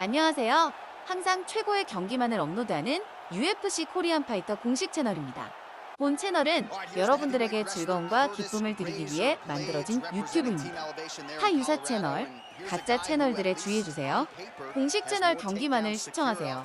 안녕하세요. 항상 최고의 경기만을 업로드하는 UFC 코리안파이터 공식 채널입니다. 본 채널은 여러분들에게 즐거움과 기쁨을 드리기 위해 만들어진 유튜브입니다. 타 유사 채널, 가짜 채널들에 주의해주세요. 공식 채널 경기만을 시청하세요.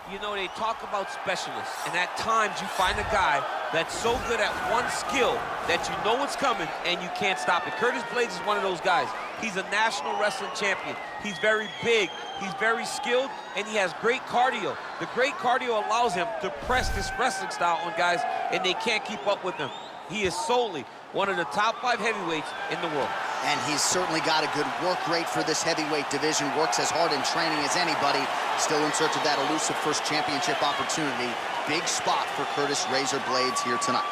You know, they talk about specialists, and at times you find a guy that's so good at one skill that you know it's coming and you can't stop it. Curtis Blades is one of those guys. He's a national wrestling champion. He's very big, he's very skilled, and he has great cardio. The great cardio allows him to press this wrestling style on guys, and they can't keep up with him. He is solely one of the top 5 heavyweights in the world. And he's certainly got a good work rate for this heavyweight division, works as hard in training as anybody, still in search of that elusive first championship opportunity. Big spot for Curtis Razor Blades here tonight.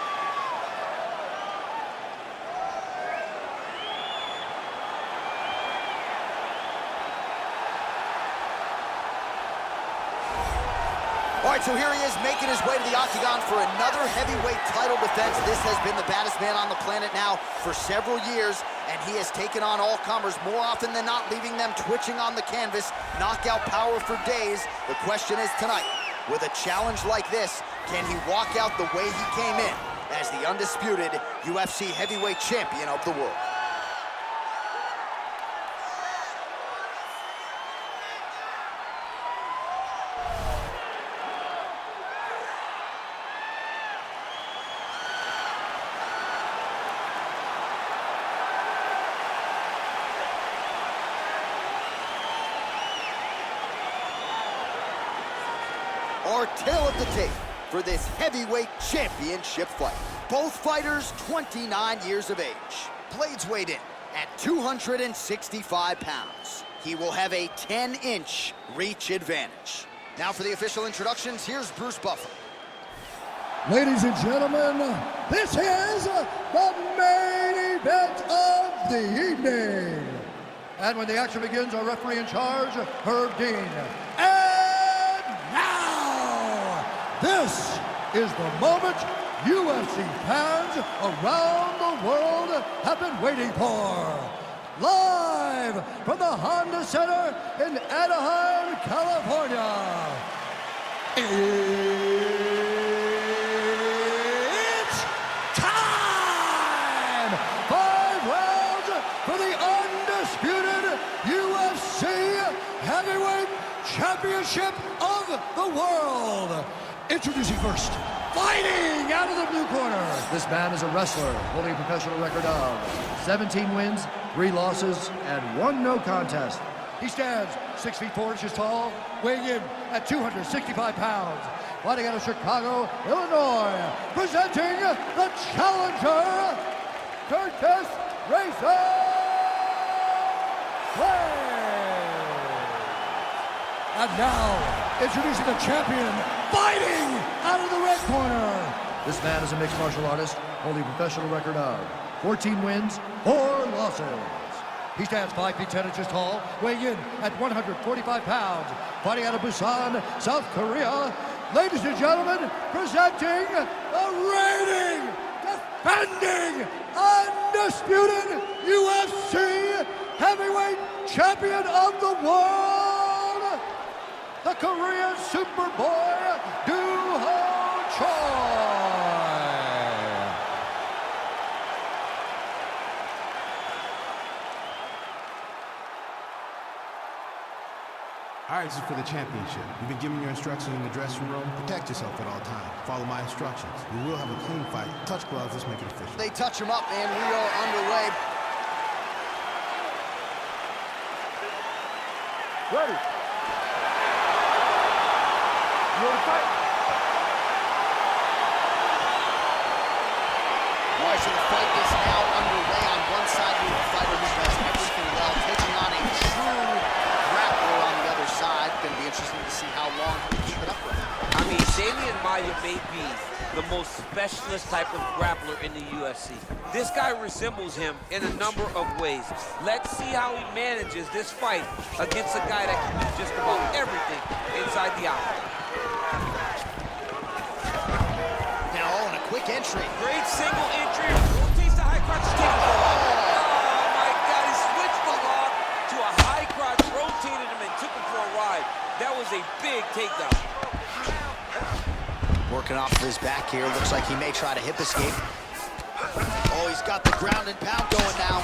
All right, so here he is making his way to the octagon for another heavyweight title defense. This has been the baddest man on the planet now for several years, and he has taken on all comers more often than not, leaving them twitching on the canvas. Knockout power for days. The question is tonight, with a challenge like this, can he walk out the way he came in as the undisputed UFC heavyweight champion of the world? Our tale of the tape for this heavyweight championship fight. Both fighters 29 years of age. Blades weighed in at 265 pounds. He will have a 10-inch reach advantage. Now for the official introductions, here's Bruce Buffer. Ladies and gentlemen, this is the main event of the evening. And when the action begins, our referee in charge, Herb Dean. And now, this is the moment UFC fans around the world have been waiting for. Live from the Honda Center in Anaheim, California. It's time! 5 rounds for the undisputed UFC Heavyweight Championship of the world. Introducing first, fighting out of the blue corner. This man is a wrestler holding a professional record of 17 wins, 3 losses, and 1 no contest. He stands 6 feet 4 inches tall, weighing in at 265 pounds. Fighting out of Chicago, Illinois, presenting the challenger, Curtis Razor Blades. And now, introducing the champion, fighting out of the red corner. This man is a mixed martial artist, holding a professional record of 14 wins, 4 losses. He stands 5 feet 10 inches tall, weighing in at 145 pounds, fighting out of Busan, South Korea. Ladies and gentlemen, presenting the reigning, defending, undisputed UFC heavyweight champion of the world, the Korean Superboy, Do-Ho Choi. All right, this is for the championship. You've been given your instructions in the dressing room. Protect yourself at all times. Follow my instructions. We will have a clean fight. Touch gloves, let's make it official. They touch him up, and we are underway. Ready. You ready to fight? All right, so the fight is now underway. On one side, we have a fighter who does everything well, taking on a true grappler on the other side. Going to be interesting to see how long he can keep it up with. I mean, Damian Maia may be the most specialist type of grappler in the UFC. This guy resembles him in a number of ways. Let's see how he manages this fight against a guy that can do just about everything inside the octagon. Now, oh, and a quick entry. Great single entry. Rotates the high crotch kick. Oh my God, he switched the lock to a high crotch rotate. is a big takedown. Working off of his back here. Looks like he may try to hip escape. Oh, he's got the ground and pound going now.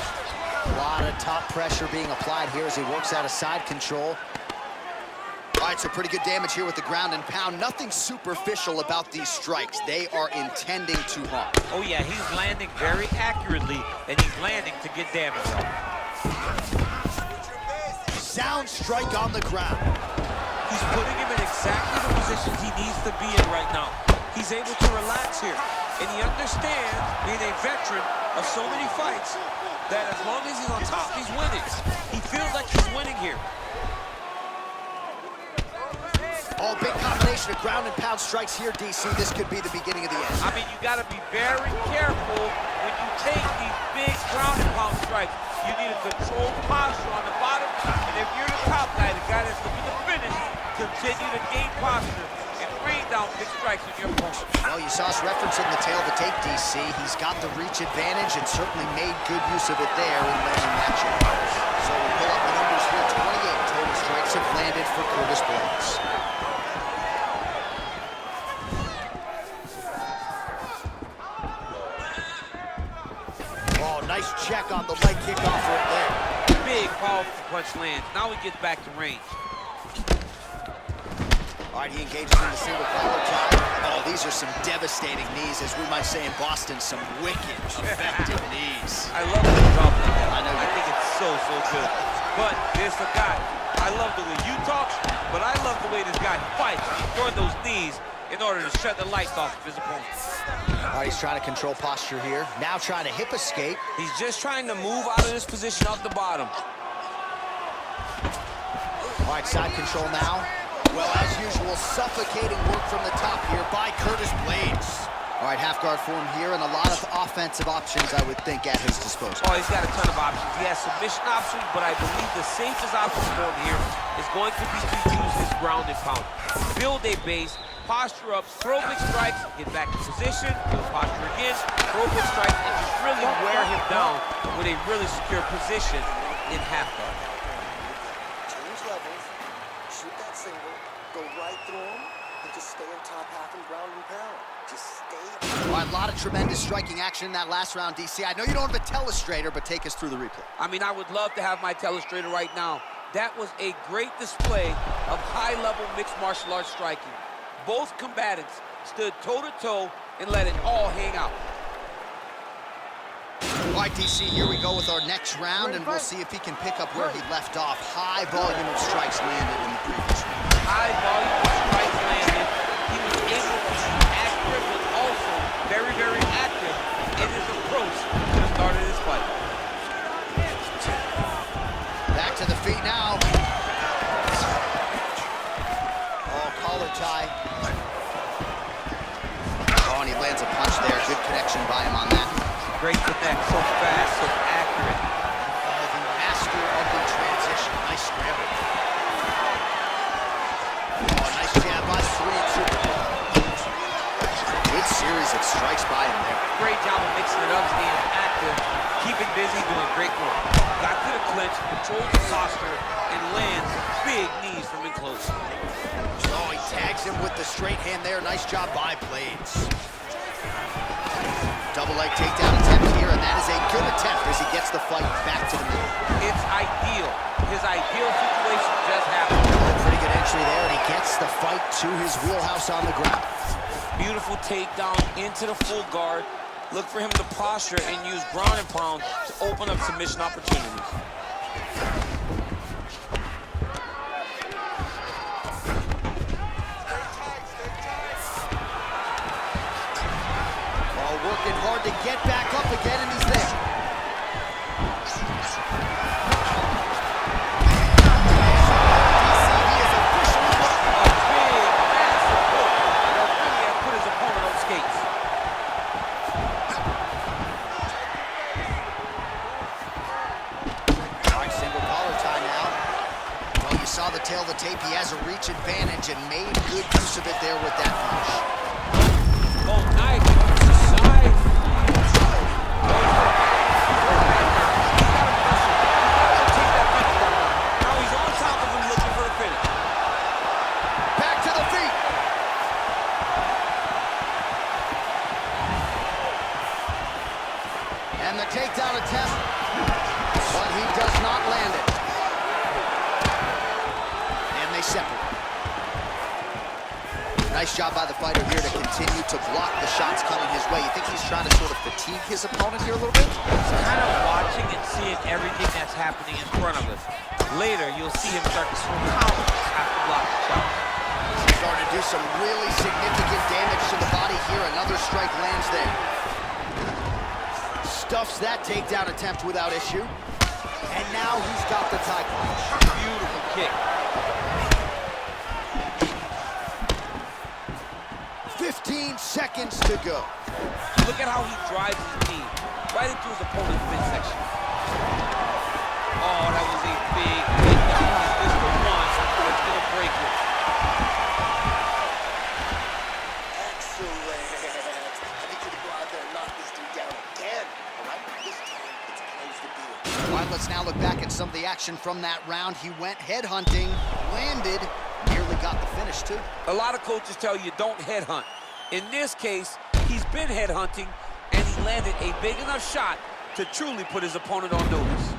A lot of top pressure being applied here as he works out of side control. All right, so pretty good damage here with the ground and pound. Nothing superficial about these strikes. They are intending to harm. Oh yeah, he's landing very accurately, and he's landing to get damage. Sound strike on the ground. He's putting him in exactly the positions he needs to be in right now. He's able to relax here, and he understands, being a veteran of so many fights, that as long as he's on top, he's winning. He feels like he's winning here. Oh, big combination of ground and pound strikes here, DC. This could be the beginning of the end. I mean, you got to be very careful when you take these big ground and pound strikes. You need a controlled posture on the bottom, and if you're the top guy, the guy that's looking to finish, continue to gain posture and rain down big strikes on your opponent. Well, you saw us referencing the tail of the tape, DC. He's got the reach advantage and certainly made good use of it there in landing that jab. So we pull up the numbers here. 28 total strikes have landed for Curtis Blades. Oh, nice check on the leg kickoff right there. Big, powerful punch lands. Now he gets back to range. All right, he engages in the single collar tie. Oh, these are some devastating knees, as we might say in Boston, some wicked, effective knees. I love the drop like that. I know. I think it's so, so good. But there's a guy. I love the way you talk, but I love the way this guy fights. He's throwing those knees in order to shut the lights off of his opponent. All right, he's trying to control posture here. Now trying to hip escape. He's just trying to move out of this position off the bottom. All right, side control now. Well, as usual, suffocating work from the top here by Curtis Blades. All right, half guard form here and a lot of offensive options, I would think, at his disposal. Oh, he's got a ton of options. He has submission options, but I believe the safest option for him here is going to be to use his ground and pound. Build a base, posture up, throw big strikes, get back in position, build posture again, throw big strikes, and just really wear him down with a really secure position in half guard. Change levels, shoot that single, go right through him, and just stay on top half and ground and pound. Just stay. All right, a lot of tremendous striking action in that last round, DC. I know you don't have a telestrator, but take us through the replay. I mean, I would love to have my telestrator right now. That was a great display of high-level mixed martial arts striking. Both combatants stood toe-to-toe and let it all hang out. All right, DC, here we go with our next round, and we'll see if he can pick up where he left off. High volume of strikes landed in the previous round. High volume of strikes landed. He was able to be accurate, but also very, very active in his approach to the start of this fight. Back to the feet now. Oh, collar tie. Oh, and he lands a punch there. Good connection by him on that. Great connect, so fast, so accurate. Oh, the master of the transition. Nice scramble. Oh, nice jab by the 3-2. Good series of strikes by him there. Great job of mixing it up, staying active, keeping busy, doing great work. Got to the clinch, controls the posture, and lands big knees from in close. Oh, he tags him with the straight hand there. Nice job by Blades. Double leg takedown attempt here, and that is a good attempt as he gets the fight back to the middle. It's ideal. His ideal situation just happened. Pretty good entry there, and he gets the fight to his wheelhouse on the ground. Beautiful takedown into the full guard. Look for him to posture and use ground and pound to open up submission opportunities. Working hard to get back up again, and he's there. He is officially hooked. A big, massive hook that really has put his opponent on skates. All right, single collar tie now. Well, you saw the tail of the tape. He has a reach advantage and made good use of it there with that punch. Oh, nice. Side. Now he's on top of him looking for a finish. Nice job by the fighter here to continue to block the shots coming his way. You think he's trying to sort of fatigue his opponent here a little bit? He's kind of watching and seeing everything that's happening in front of us. Later, you'll see him start to counter after blocking shots. He's starting to do some really significant damage to the body here. Another strike lands there. Stuffs that takedown attempt without issue. And now he's got the tie punch. Beautiful kick. 15 seconds to go. Look at how he drives his knee right into his opponent's midsection. Oh, that was a big takedown. This is the one that's going to break it. Excellent. I think you can go out there and knock this dude down again. All right? This time, it's close to being. All right, let's now look back at some of the action from that round. He went headhunting, landed, nearly got the finish too. A lot of coaches tell you don't headhunt. In this case, he's been headhunting, and he landed a big enough shot to truly put his opponent on notice.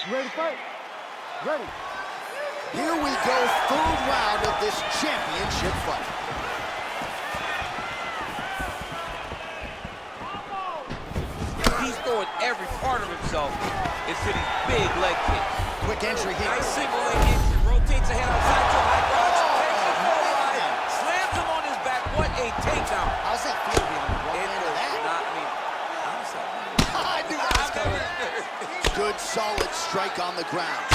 You ready to fight? Ready. Here we go, third round of this championship fight. He's throwing every part of himself into these big leg kicks. Quick entry here. Nice single leg entry, rotates ahead outside to a high crotch, takes the forward, slams him on his back. What a takedown. How's that feel being on the wrong It end of does that? not mean. I'm sorry. I knew that was coming. Good, solid strike on the ground.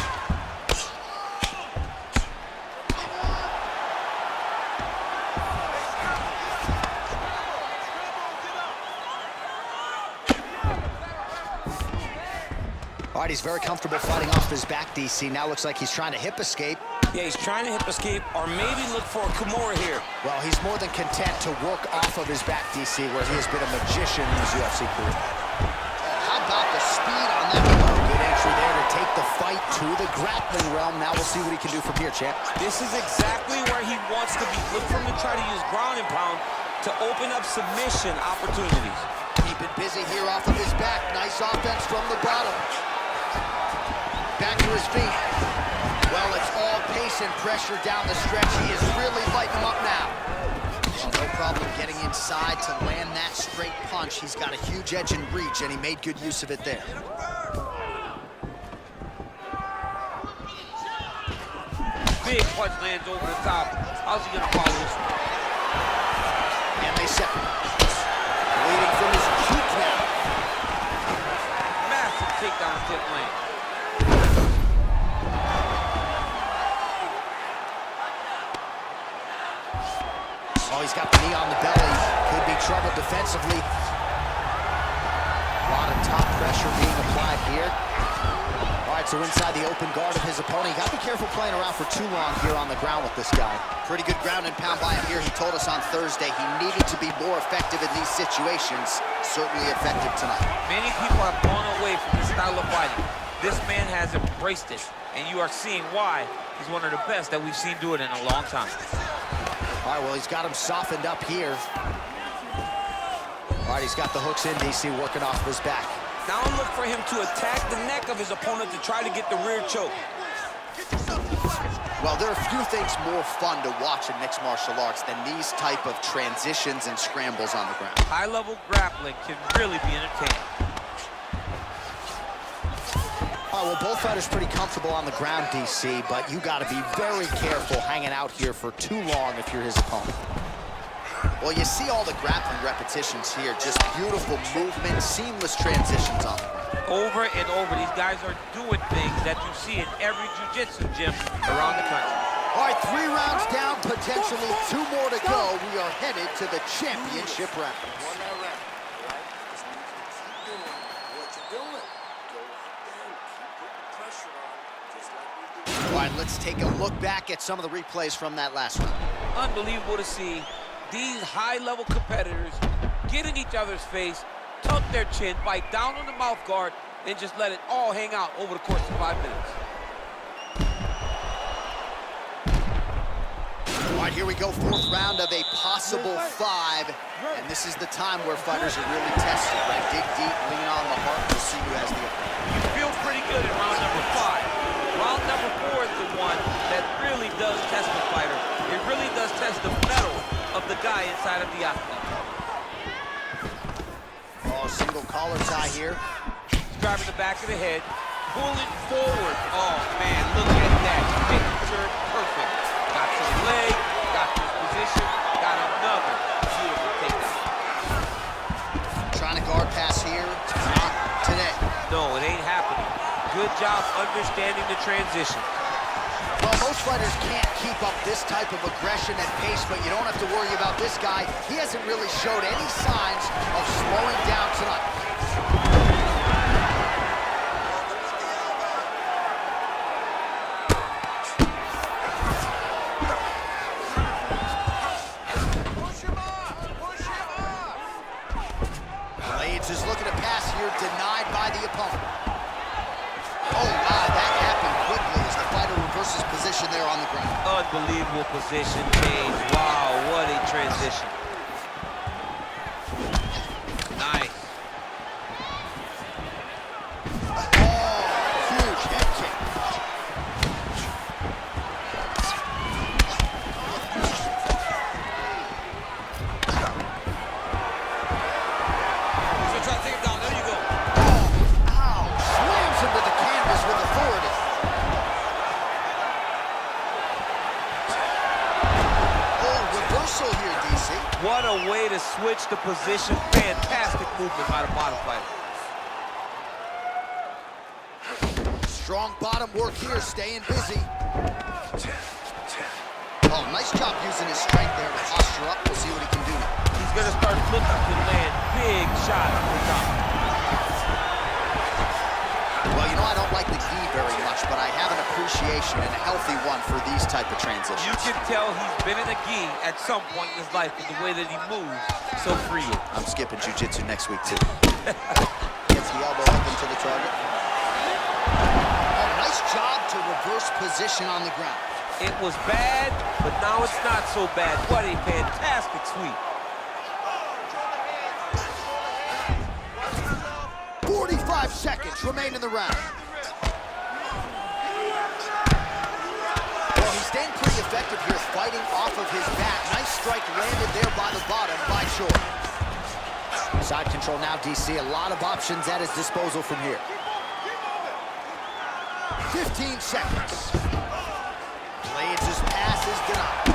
All right, he's very comfortable fighting off his back, DC. Now looks like he's trying to hip escape. Yeah, he's trying to hip escape or maybe look for a Kimura here. Well, he's more than content to work off of his back, DC, where he has been a magician in his UFC career. How about the speed on that one? Good entry there to take the fight to the grappling realm. Now we'll see what he can do from here, champ. This is exactly where he wants to be. Look for him to try to use ground and pound to open up submission opportunities. Keeping busy here off of his back. Nice offense from the bottom. Back to his feet. Well, it's all pace and pressure down the stretch. He is really lighting him up now. Well, no problem getting inside to land that straight punch. He's got a huge edge and reach, and he made good use of it there. Big punch lands over the top. How's he gonna follow this? And they separate. Leading from his cheek now. Massive takedown tip land. Oh, he's got the knee on the belly. Could be trouble defensively. A lot of top pressure being applied here. All right, so inside the open guard of his opponent. You got to be careful playing around for too long here on the ground with this guy. Pretty good ground and pound by him here. He told us on Thursday he needed to be more effective in these situations. Certainly effective tonight. Many people have gone away from this style of fighting. This man has embraced it, and you are seeing why he's one of the best that we've seen do it in a long time. All right, well, he's got him softened up here. All right, he's got the hooks in, DC, working off of his back. Now look for him to attack the neck of his opponent to try to get the rear choke. Well, there are a few things more fun to watch in mixed martial arts than these type of transitions and scrambles on the ground. High-level grappling can really be entertaining. Oh, well, both fighters pretty comfortable on the ground, DC, but you got to be very careful hanging out here for too long if you're his opponent. Well, you see all the grappling repetitions here. Just beautiful movement, seamless transitions on the ground. Over and over, these guys are doing things that you see in every jiu-jitsu gym around the country. All right, 3 rounds down, potentially 2 more to go. We are headed to the championship round. One more round, all right? Just need you to keep doing what you're doing. Go out there and keep putting pressure on, just like we do. All right, let's take a look back at some of the replays from that last round. Unbelievable to see these high-level competitors get in each other's face, tuck their chin, bite down on the mouth guard, and just let it all hang out over the course of 5 minutes. All right, right, here we go, fourth round of a possible 5. And this is the time where fighters are really tested, right? Dig deep, lean on the heart to see who has the upper hand. You feel pretty good in round number 5. Round number 4 is the one that really does test the fighter. It really does test the mettle of the guy inside of the octagon. Oh, single collar tie here. Grabbing the back of the head, pulling forward. Oh, man, look at that. Picture perfect. Got to the leg, got to his position, got another beautiful takedown. Trying to guard pass here. Not today. No, it ain't happening. Good job understanding the transition. Well, most fighters can't keep up this type of aggression and pace, but you don't have to worry about this guy. He hasn't really showed any signs of slowing down tonight. Blades is looking to pass here, denied by the opponent. Oh, wow, that happened quickly as the fighter reverses position there on the ground. Unbelievable position change. Wow, what a transition. Nice. Oh, huge head kick. So try to take him down. There you go. Ow, slams him to the canvas with authority. Oh, reversal here, DC. What a way to switch the position. Fantastic movement by the bottom fighter. Strong bottom work here, staying busy. Oh, nice job using his strength there to posture up. We'll see what he can do now. He's going to start looking to land big shots on the top. Well, you know, I don't like the gi very much, but I have an appreciation and a healthy one for these type of transitions. You can tell he's been in a gi at some point in his life with the way that he moves so freely. I'm skipping jiu-jitsu next week, too. Gets the elbow up into the target. Oh, nice job to reverse position on the ground. It was bad, but now it's not so bad. What a fantastic sweep. 45 seconds remain in the round. Well, he's staying pretty effective here, fighting off of his back. Nice strike landed there by the bottom by Short. Side control now, DC. A lot of options at his disposal from here. 15 seconds. Blades' pass is denied.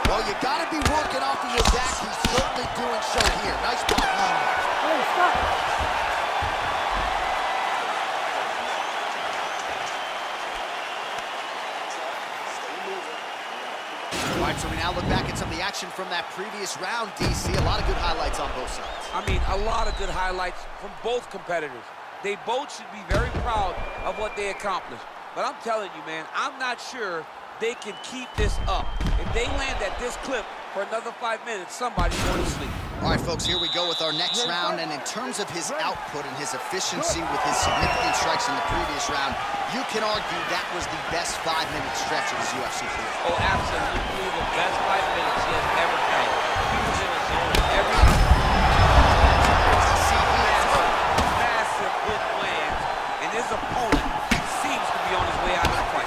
Well, you gotta be working off of your back. He's certainly doing so here. Nice block. Hey, stop. All right, so we now look back at some of the action from that previous round, DC. A lot of good highlights on both sides. I mean, a lot of good highlights from both competitors. They both should be very proud of what they accomplished. But I'm telling you, man, I'm not sure they can keep this up. If they land at this clip for another 5 minutes, somebody's going to sleep. All right, folks, here we go with our next round. And in terms of his output and his efficiency with his significant strikes in the previous round, you can argue that was the best 5-minute stretch of his UFC career. Oh, absolutely the best 5 minutes he has ever had. He was in a zone every massive hook lands, and his opponent seems to be on his way out of the fight.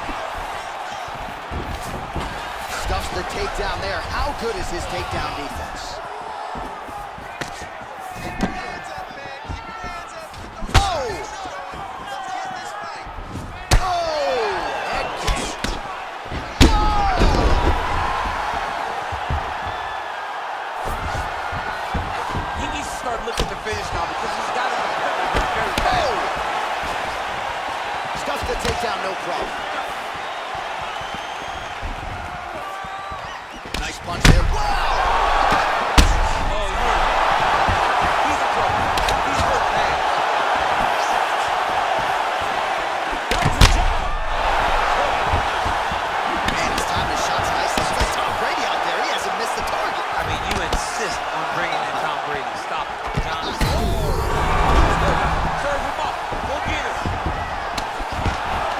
Stuffs the takedown there. How good is his takedown defense? Oh! Oh! Head kick. He needs to start looking to finish now because he's got an opponent who's very bad. Stuffs the takedown, no problem. Nice punch there. Wow! Oh, he's in trouble. He's hurt bad. Man, he's timing his shots nicely. He's like Tom Brady out there. He hasn't missed the target. I mean, you insist on bringing in Tom Brady. Stop it, John. Serve him up. Go get him.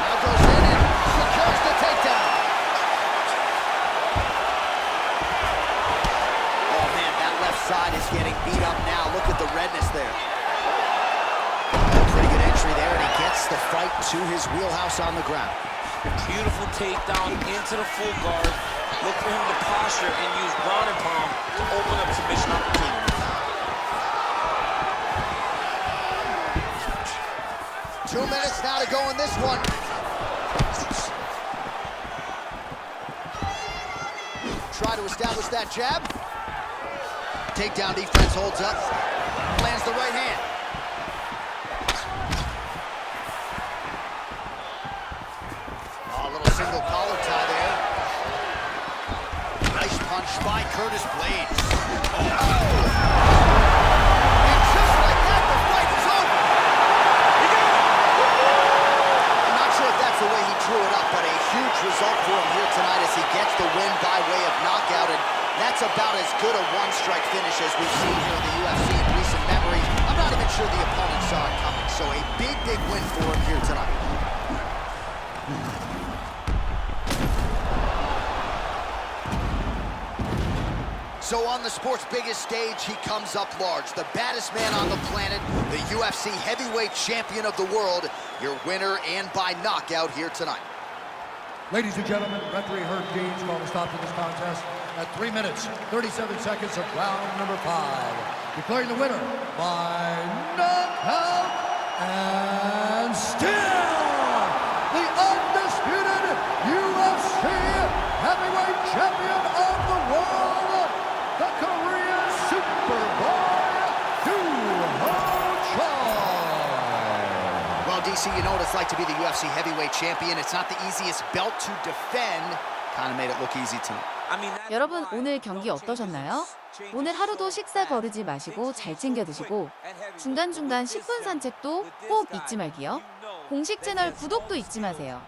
Now goes in and He's getting beat up now. Look at the redness there. Pretty good entry there, and he gets the fight to his wheelhouse on the ground. Beautiful takedown into the full guard. Look for him to posture and use ground and pound to open up submission opportunities. 2 minutes now to go in this one. Try to establish that jab. Takedown defense holds up. Lands the right hand. Oh, a little single collar tie there. Nice punch by Curtis Blades. And just like that, the fight is over. I'm not sure if that's the way he drew it up, but a huge result for him here tonight as he gets the win by way of knockout. And that's about as good a one-strike finish as we've seen here in the UFC in recent memory. I'm not even sure the opponent saw it coming. So a big, big win for him here tonight. So on the sport's biggest stage, he comes up large. The baddest man on the planet, the UFC heavyweight champion of the world, your winner and by knockout here tonight. Ladies and gentlemen, referee Herb Dean's called a stop to this contest at 3 minutes, 37 seconds of round number 5. Declaring the winner by knockout and still the undisputed UFC heavyweight champion of the world, the Korean Superboy, Well, DC, you know what it's like to be the UFC heavyweight champion. It's not the easiest belt to defend. Kind of made it look easy tonight. 여러분 오늘 경기 어떠셨나요? 오늘 하루도 식사 거르지 마시고 잘 챙겨 드시고 중간중간 10분 산책도 꼭 잊지 말기요. 공식 채널 구독도 잊지 마세요.